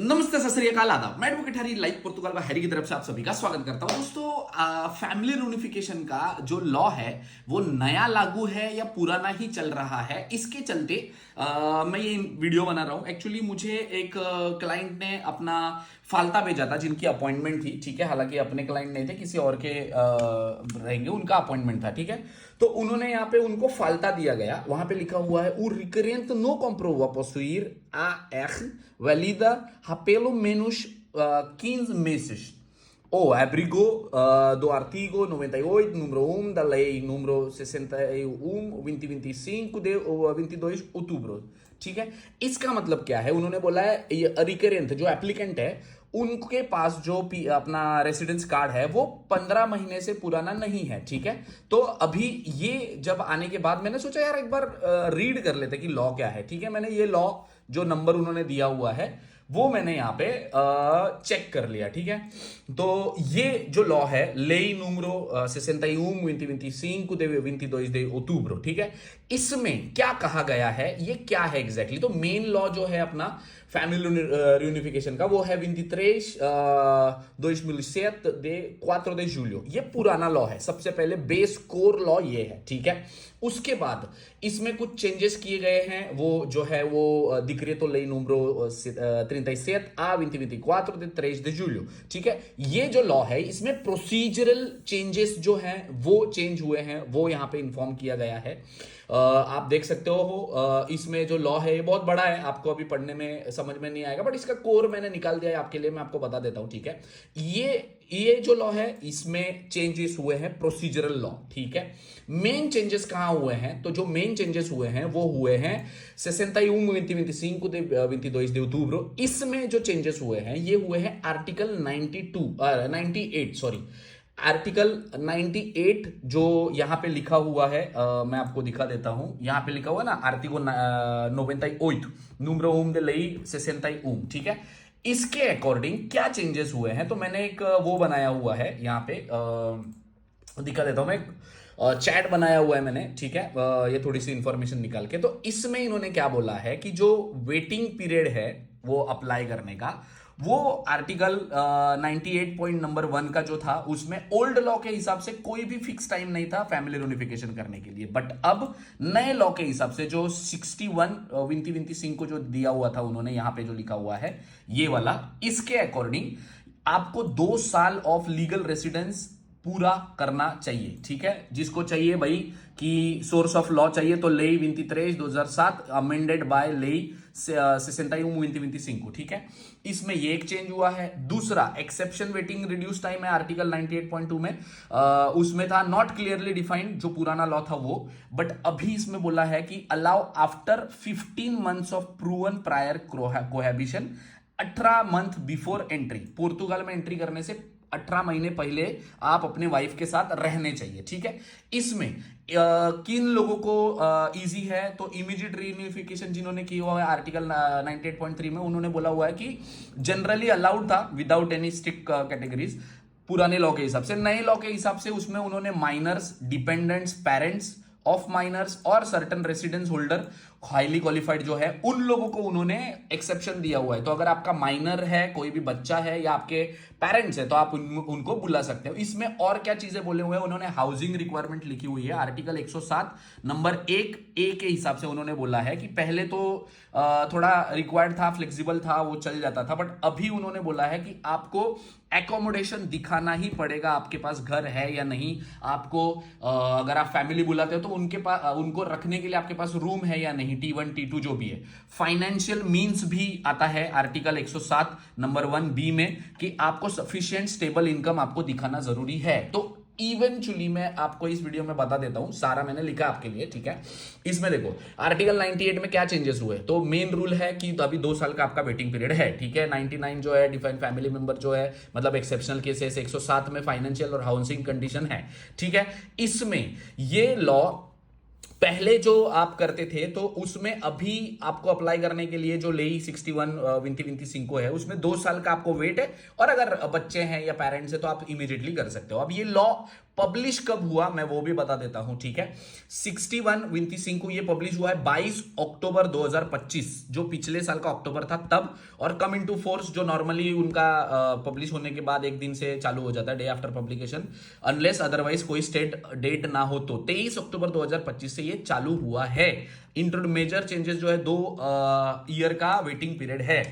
नमस्ते, सत श्री अकाल, आदाब। मैं एडवोकेट हरी, लाइव पोर्तुगाल का हैरी की तरफ से आप सभी का स्वागत करता हूं। दोस्तों, फैमिली रियूनिफिकेशन का जो लॉ है वो नया लागू है या पुराना ही चल रहा है, इसके चलते मैं ये वीडियो बना रहा हूं। एक्चुअली मुझे एक क्लाइंट ने अपना फालता भेजा था जिनकी अपॉइंटमेंट थी, ठीक है। हालांकि अपने क्लाइंट नहीं थे, किसी और के रहेंगे, उनका अपॉइंटमेंट था, ठीक है। तो उन्होंने यहाँ पे उनको फालता दिया गया, वहां पे लिखा हुआ है: o requerente não comprovou possuir AR válida há pelo menos 15 meses ou abrigou do artigo 98, número 1 da lei número 61, 2025 de 22 outubro, ठीक है। इसका मतलब क्या है? उन्होंने बोला है ये रिकरेंट जो एप्लीकेंट है उनके पास जो अपना रेसिडेंस कार्ड है वो 15 महीने से पुराना नहीं है, ठीक है। तो अभी ये जब आने के बाद मैंने सोचा यार एक बार रीड कर लेते कि लॉ क्या है, ठीक है। मैंने ये लॉ जो नंबर उन्होंने दिया हुआ है वो मैंने यहाँ पे चेक कर लिया, ठीक है। तो ये जो लॉ है लेई número 61 2025 de 22 de outubro, ठीक है। इसमें क्या कहा गया है, ये क्या है एग्जैक्टली? तो मेन लॉ जो है अपना फैमिली रियूनिफिकेशन का वो है 23 2007 de 4 de julho। ये पुराना लॉ है, सबसे पहले बेस कोर लॉ ये है, ठीक है। उसके बाद इसमें कुछ चेंजेस किए गए हैं, वो जो है वो डिक्रेतो लेई número 37 a 2024 de 3 de julho, ठीक है। ये जो लॉ है इसमें प्रोसीजरल चेंजेस जो हैं वो चेंज हुए हैं, वो यहां पे इंफॉर्म किया गया है। आप देख सकते हो इसमें जो लॉ है ये बहुत बड़ा है, आपको अभी पढ़ने में समझ में नहीं आएगा, बट इसका कोर मैंने निकाल दिया है आपके लिए, मैं आपको बता देता हूं, ठीक है। ये जो लॉ है इसमें चेंजेस हुए हैं, प्रोसीजरल लॉ, ठीक है। मेन चेंजेस कहां हुए हैं? तो जो मेन चेंजेस हुए हैं वो हुए हैं 61 2025 de 22 de outubro। इसमें जो चेंजेस हुए हैं ये हुए हैं आर्टिकल 98 सॉरी, आर्टिकल 98 जो यहां पे लिखा हुआ है, मैं आपको दिखा देता हूं। यहां पे लिखा हुआ है ना, आर्टिकल 98 número 1 de lei 61, ठीक है। इसके अकॉर्डिंग क्या चेंजेस हुए हैं? तो मैंने एक वो बनाया हुआ है यहां पे, दिखा देता हूं मैं। चैट बनाया हुआ है मैंने, ठीक है। ये थोड़ी सी इंफॉर्मेशन निकाल के, तो इसमें इन्होंने क्या बोला है कि जो वेटिंग पीरियड है वो अप्लाई करने का, वो आर्टिकल 98 पॉइंट नंबर 1 का जो था उसमें ओल्ड लॉ के हिसाब से कोई भी फिक्स टाइम नहीं था फैमिली रियूनिफिकेशन करने के लिए। बट अब नए लॉ के हिसाब से जो 61 विंती विंती सिंह को जो दिया हुआ था उन्होंने, यहां पे जो लिखा हुआ है ये वाला, इसके अकॉर्डिंग आपको 2 साल ऑफ लीगल रेसिडेंस पूरा करना चाहिए, ठीक है। जिसको चाहिए भाई कि सोर्स ऑफ लॉ चाहिए तो लेई 23 2007 अमेंडेड बाय लेई 61 2025, ठीक है। इसमें ये एक चेंज हुआ है। दूसरा, एक्सेप्शन वेटिंग रिड्यूस टाइम है आर्टिकल 98.2 में, उसमें था नॉट क्लियरली डिफाइंड, जो पुराना लॉ था वो, बट अभी इसमें बोला है कि allow after 15 months of proven prior cohabitation 18 month before entry. Portugal में एंट्री करने से 18 महीने पहले आप अपने वाइफ के साथ रहने चाहिए, ठीक है। इसमें किन लोगों को इजी है? तो इमीडिएट रियूनिफिकेशन जिन्होंने की हुआ है आर्टिकल 98.3 में, उन्होंने बोला हुआ है कि जनरली अलाउड था विदाउट एनी स्ट्रिक्ट कैटेगरीज पुराने लॉ के हिसाब से। नए लॉ के हिसाब से उसमें उन्होंने minors, dependents, parents of minors और certain residence holder highly qualified जो है उन लोगों को उन्होंने एक्सेप्शन दिया हुआ है। तो अगर आपका माइनर है, कोई भी बच्चा है या आपके पेरेंट्स है तो आप उनको बुला सकते हो। इसमें और क्या चीजें बोले हुए हैं उन्होंने? हाउसिंग रिक्वायरमेंट लिखी हुई है आर्टिकल 107 नंबर 1 के हिसाब से उन्होंने बोला है कि पहले तो थोड़ा रिक्वायर्ड था, फ्लेक्सिबल था, वो चल जाता था, बट अभी उन्होंने बोला है कि आपको एकोमोडेशन दिखाना ही पड़ेगा, आपके पास घर है या नहीं। आपको अगर आप फैमिली बुलाते हो तो उनके पास, उनको रखने के लिए आपके पास रूम है या नहीं, T1 T2 जो भी है। फाइनेंशियल मींस भी आता है आर्टिकल 107 नंबर 1B में कि आपको सफिशिएंट स्टेबल इनकम आपको दिखाना जरूरी है। तो इवेंचुअली मैं आपको इस वीडियो में बता देता हूं, सारा मैंने लिखा आपके लिए, ठीक है। इसमें देखो आर्टिकल 98 में क्या चेंजेस हुए। तो मेन रूल है कि अभी 2 साल का आपका वेटिंग पीरियड है, ठीक है। 99 जो है डिफाइंड फैमिली मेंबर जो है, मतलब एक्सेप्शनल केसेस। 107 में फाइनेंशियल और हाउसिंग कंडीशन है, ठीक है। इसमें ये लॉ पहले जो आप करते थे तो उसमें अभी आपको अप्लाई करने के लिए जो लेई 61 विंती विंती सिंको है उसमें 2 साल का आपको वेट है, और अगर बच्चे हैं या पेरेंट्स है तो आप इमीडिएटली कर सकते हो। अब ये लॉ पब्लिश कब हुआ मैं वो भी बता देता हूं, ठीक है। 61 विनती सिंह को ये पब्लिश हुआ है 22 अक्टूबर 2025, जो पिछले साल का अक्टूबर था तब। और कम इनटू फोर्स जो नॉर्मली उनका पब्लिश होने के बाद एक दिन से चालू हो जाता है, day after publication, unless otherwise कोई स्टेट डेट ना हो, तो 23 अक्टूबर 2025 से ये चालू हुआ है। इंट्रोड मेजर चेंजेस जो है 2 ईयर का वेटिंग पीरियड है।